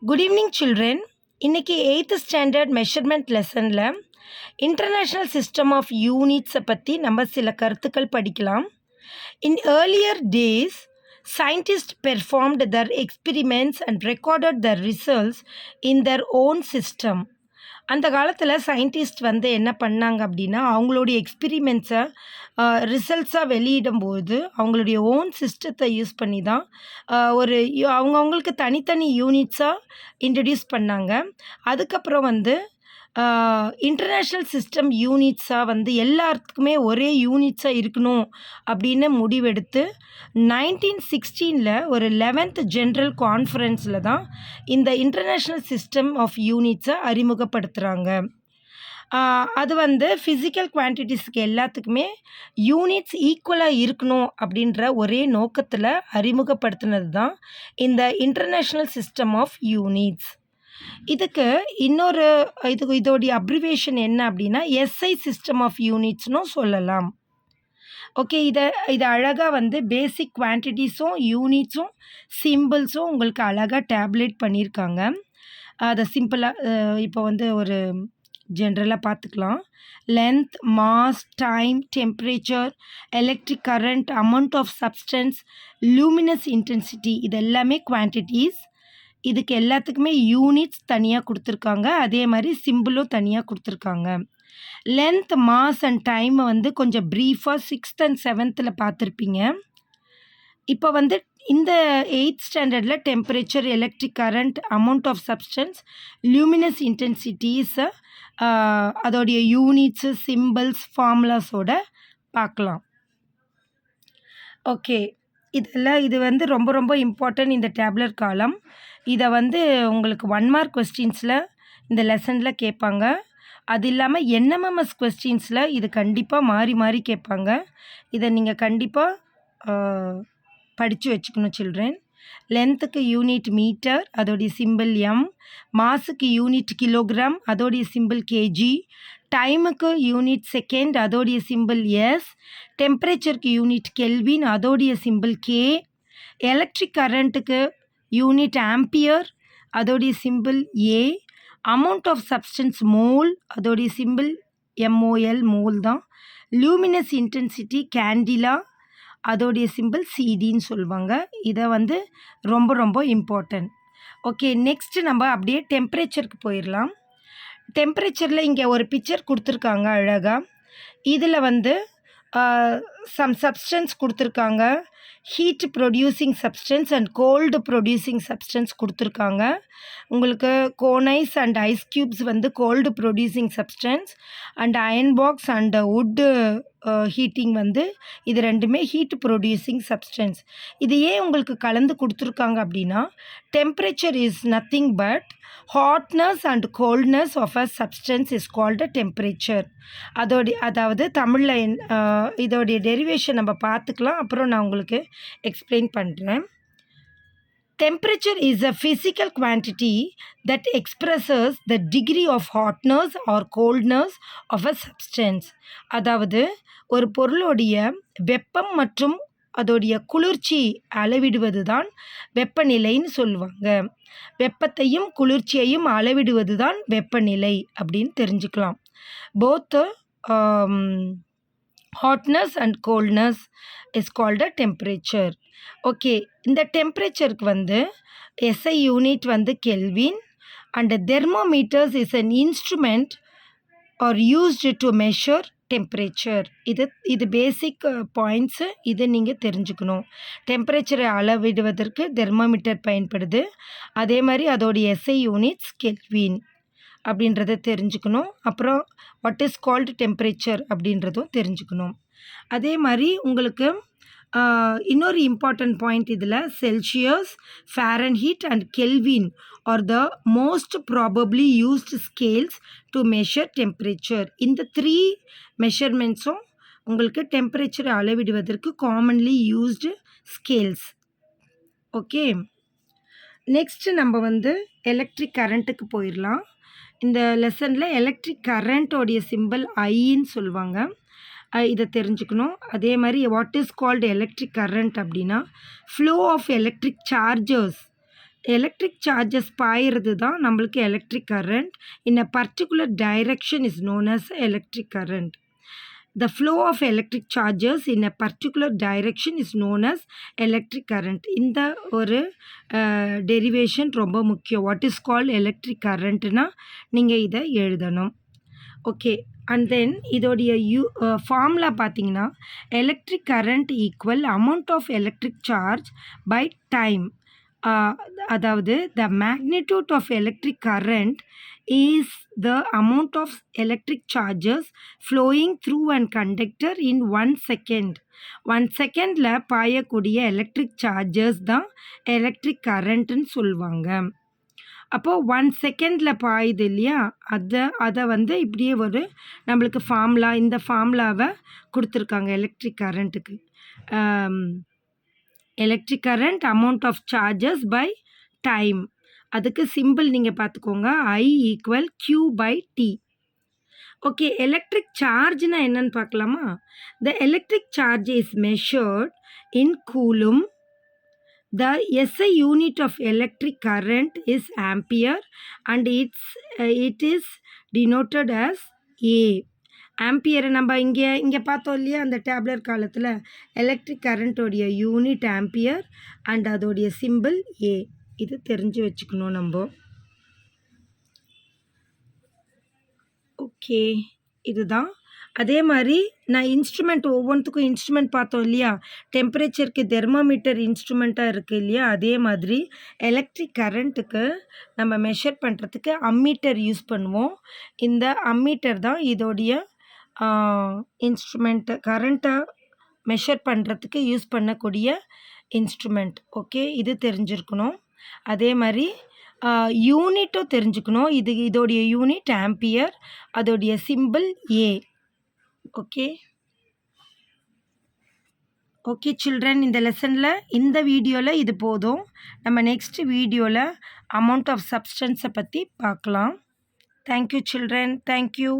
Good evening children. இன்னைக்கு 8th standard measurement லெசனில் international system of யூனிட்ஸை பற்றி நம்ம சில கருத்துக்கள் படிக்கலாம். In earlier days scientists performed their experiments and recorded their results in their own system. அந்த காலத்தில் சயின்டிஸ்ட் என்ன பண்ணாங்க அப்படின்னா அவங்களுடைய எக்ஸ்பிரிமெண்ட்ஸை ரிசல்ட்ஸாக வெளியிடும்போது அவங்களுடைய ஓன் சிஸ்டத்தை யூஸ் பண்ணி தான் அவங்கவுங்களுக்கு தனித்தனி யூனிட்ஸாக இன்ட்ரடியூஸ் பண்ணாங்க. அதுக்கப்புறம் இன்டர்நேஷ்னல் சிஸ்டம் யூனிட்ஸாக எல்லாத்துக்குமே ஒரே யூனிட்ஸாக இருக்கணும் அப்படின்னு முடிவெடுத்து 1916 ஒரு 11th ஜென்ரல் கான்ஃபரன்ஸில் தான் இந்த இன்டர்நேஷ்னல் சிஸ்டம் ஆஃப் யூனிட்ஸை அறிமுகப்படுத்துகிறாங்க. அது ஃபிசிக்கல் குவான்டிட்டிஸ்க்கு எல்லாத்துக்குமே யூனிட்ஸ் ஈக்குவலாக இருக்கணும் அப்படின்ற ஒரே நோக்கத்தில் அறிமுகப்படுத்தினது தான் இந்த இன்டர்நேஷ்னல் சிஸ்டம் ஆஃப் யூனிட்ஸ். இதுக்கு இதோடைய அப்ரிவேஷன் என்ன அப்படின்னா எஸ்ஐ சிஸ்டம் ஆஃப் யூனிட்ஸ்னும் சொல்லலாம். ஓகே, இதை அழகாக பேசிக் குவான்டிட்டிஸும் யூனிட்ஸும் சிம்பிள்ஸும் உங்களுக்கு அழகாக டேப்லெட் பண்ணியிருக்காங்க. அதை சிம்பிளாக இப்போ ஒரு ஜென்ரலாக பார்த்துக்கலாம். Length, mass, time, temperature, electric current, amount of substance, luminous intensity, இது எல்லாமே குவான்டிட்டிஸ். இதுக்கு எல்லாத்துக்குமே யூனிட்ஸ் தனியாக கொடுத்துருக்காங்க, அதே மாதிரி சிம்பிளும் தனியாக கொடுத்துருக்காங்க. லென்த், மாஸ் அண்ட் டைம் கொஞ்சம் ப்ரீஃபாக 6th and 7th பார்த்துருப்பீங்க. இப்போ இந்த 8th ஸ்டாண்டர்டில் temperature, electric current, amount of substance, luminous இன்டென்சிட்டிஸை அதோடைய யூனிட்ஸு, சிம்பிள்ஸ், ஃபார்முலாஸோட பார்க்கலாம். ஓகே, இது ரொம்ப ரொம்ப இம்பார்ட்டன்ட் இந்த டேப்லர் காலம். இதை உங்களுக்கு 1 மார்க் கொஸ்டின்ஸில் இந்த லெசனில் கேட்பாங்க. அது இல்லாமல் என்எம்எம்எஸ் கொஸ்டின்ஸில் இது கண்டிப்பாக மாறி மாறி கேட்பாங்க. இதை நீங்கள் கண்டிப்பாக படித்து வச்சுக்கணும் சில்ட்ரன். லென்த்துக்கு யூனிட் மீட்டர், அதோடைய சிம்பிள் எம். மாஸுக்கு யூனிட் கிலோகிராம், அதோடைய சிம்பிள் கேஜி. டைமுக்கு யூனிட் செகண்ட், அதோடைய சிம்பிள் எஸ். டெம்பரேச்சருக்கு யூனிட் கெல்வின், அதோடைய சிம்பிள் கே. எலக்ட்ரிக் கரண்ட்டுக்கு யூனிட் ஆம்பியர், அதோடைய symbol A. Amount of substance mole, அதோடைய சிம்பிள் எம்ஓஎல், மோல் தான். லூமினஸ் இன்டென்சிட்டி கேண்டிலா, அதோடைய சிம்பிள் சிடின்னு சொல்லுவாங்க. இதை ரொம்ப ரொம்ப இம்பார்ட்டன்ட். ஓகே, நெக்ஸ்ட்டு நம்ம அப்படியே டெம்பரேச்சருக்கு போயிடலாம். டெம்பரேச்சரில் இங்கே ஒரு பிக்சர் கொடுத்துருக்காங்க அழகாக. இதில் சம் சப்ஸ்டன்ஸ் கொடுத்துருக்காங்க. Heat producing substance and cold producing substance கொடுத்துருக்காங்க. உங்களுக்கு cones and ice cubes cold producing substance, and iron box and wood heating இது ரெண்டுமே ஹீட் ப்ரொடியூசிங் சப்ஸ்டன்ஸ். இது ஏன் உங்களுக்கு கலந்து கொடுத்துருக்காங்க அப்படின்னா temperature is nothing but hotness and coldness of a substance is called temperature. அதாவது தமிழில் இதோடைய டெரிவேஷன் நம்ம பார்த்துக்கலாம், அப்புறம் நான் உங்களுக்கு எக்ஸ்பிளைன் பண்ணுறேன். Temperature is a physical quantity that expresses the degree of hotness or coldness of a substance. அதாவது ஒரு பொருளுடைய வெப்பம் மற்றும் அதோடைய குளிர்ச்சி அளவிடுவது தான் வெப்பநிலைன்னு சொல்லுவாங்க. வெப்பத்தையும் குளிர்ச்சியையும் அளவிடுவது தான் வெப்பநிலை அப்படின்னு தெரிஞ்சுக்கலாம். Both hotness and coldness is called a temperature. Okay, இந்த டெம்பரேச்சருக்கு SI unit kelvin, and thermometers is an instrument are used to measure temperature. இது பேசிக் பாயிண்ட்ஸு. இது நீங்கள் தெரிஞ்சுக்கணும். டெம்பரேச்சரை அளவிடுவதற்கு தெர்மோமீட்டர் பயன்படுது. அதே மாதிரி அதோடைய எஸ்ஐ யூனிட்ஸ் கெல்வின் அப்படின்றத தெரிஞ்சுக்கணும். அப்புறம் வாட் இஸ் கால்டு டெம்பரேச்சர் அப்படின்றதும் தெரிஞ்சுக்கணும். அதே மாதிரி உங்களுக்கு இன்னொரு இம்பார்ட்டன்ட் பாயிண்ட் இதில் Celsius, Fahrenheit and kelvin R the most probably used scales to measure temperature. இந்த 3 மெஷர்மெண்ட்ஸும் உங்களுக்கு டெம்பரேச்சரை அளவிடுவதற்கு commonly used scales. Okay, next நம்ம எலக்ட்ரிக் கரண்ட்டுக்கு போயிடலாம். இந்த லெசனில் எலக்ட்ரிக் கரண்ட்டோடைய சிம்பிள் ஐன்னு சொல்லுவாங்க. இதை தெரிஞ்சுக்கணும். அதே மாதிரி what is called electric current அப்படின்னா flow of electric charges electric charges பாயிறது தான் நம்மளுக்கு electric current. In a particular direction is known as electric current. The flow of electric charges in a particular direction is known as electric current. இந்த ஒரு derivation ரொம்ப முக்கியம். What is called electric கரண்ட்னா நீங்கள் இதை எழுதணும். ஓகே, அண்ட் தென் இதோடைய formula பார்த்தீங்கன்னா electric current equal amount of electric charge by time. அதாவது the magnitude of electric current is the amount of electric charges flowing through an conductor in 1 second. 1 செகண்டில் பாயக்கூடிய electric charges தான் electric கரண்ட்டுன்னு சொல்லுவாங்க. அப்போது 1 செகண்டில் பாயுது இல்லையா, அதை வந்து இப்படியே ஒரு நம்மளுக்கு ஃபார்முலா, இந்த ஃபார்முலாவை கொடுத்துருக்காங்க எலக்ட்ரிக் கரண்ட்டுக்கு. Electric current amount of charges by time. அதுக்கு சிம்பிள் நீங்கள் பார்த்துக்கோங்க, I equal Q/T. Okay, electric சார்ஜ்னா என்னன்னு பார்க்கலாமா? The electric charge is measured in coulomb. The SI unit of electric current is ampere and it is denoted as A. ஆம்பியரை நம்ம இங்கே பார்த்தோம் இல்லையா, அந்த டேப்லர் காலத்தில் எலக்ட்ரிக் கரண்ட்டோடைய யூனிட் ஆம்பியர் அண்ட் அதோடைய சிம்பிள் ஏ. இது தெரிஞ்சு வச்சுக்கணும் நம்ம. ஓகே, இதுதான். அதே மாதிரி நான் இன்ஸ்ட்ருமெண்ட் ஒவ்வொன்றுத்துக்கும் இன்ஸ்ட்ருமெண்ட் பார்த்தோம் இல்லையா, டெம்பரேச்சருக்கு தெர்மோமீட்டர் இன்ஸ்ட்ருமெண்ட்டாக இருக்குது இல்லையா, அதே மாதிரி எலக்ட்ரிக் கரண்ட்டுக்கு நம்ம மெஷர் பண்ணுறதுக்கு அம்மீட்டர் யூஸ் பண்ணுவோம். இந்த அம்மீட்டர் தான் இதோடைய இன்ஸ்ட்ருமெண்ட்டு, கரண்ட்டை மெஷர் பண்ணுறதுக்கு யூஸ் பண்ணக்கூடிய இன்ஸ்ட்ருமெண்ட். ஓகே, இது தெரிஞ்சிருக்கணும். அதே மாதிரி யூனிட்டும் தெரிஞ்சுக்கணும். இதோடைய யூனிட் ஆம்பியர், அதோடைய சிம்பிள் ஏ. ஓகே ஓகே சில்ட்ரன், இந்த லெசனில் இந்த வீடியோவில் இது போதும். நம்ம நெக்ஸ்ட் வீடியோவில் அமௌண்ட் ஆஃப் சப்ஸ்டன்ஸை பற்றி பார்க்கலாம். Thank you children, thank you.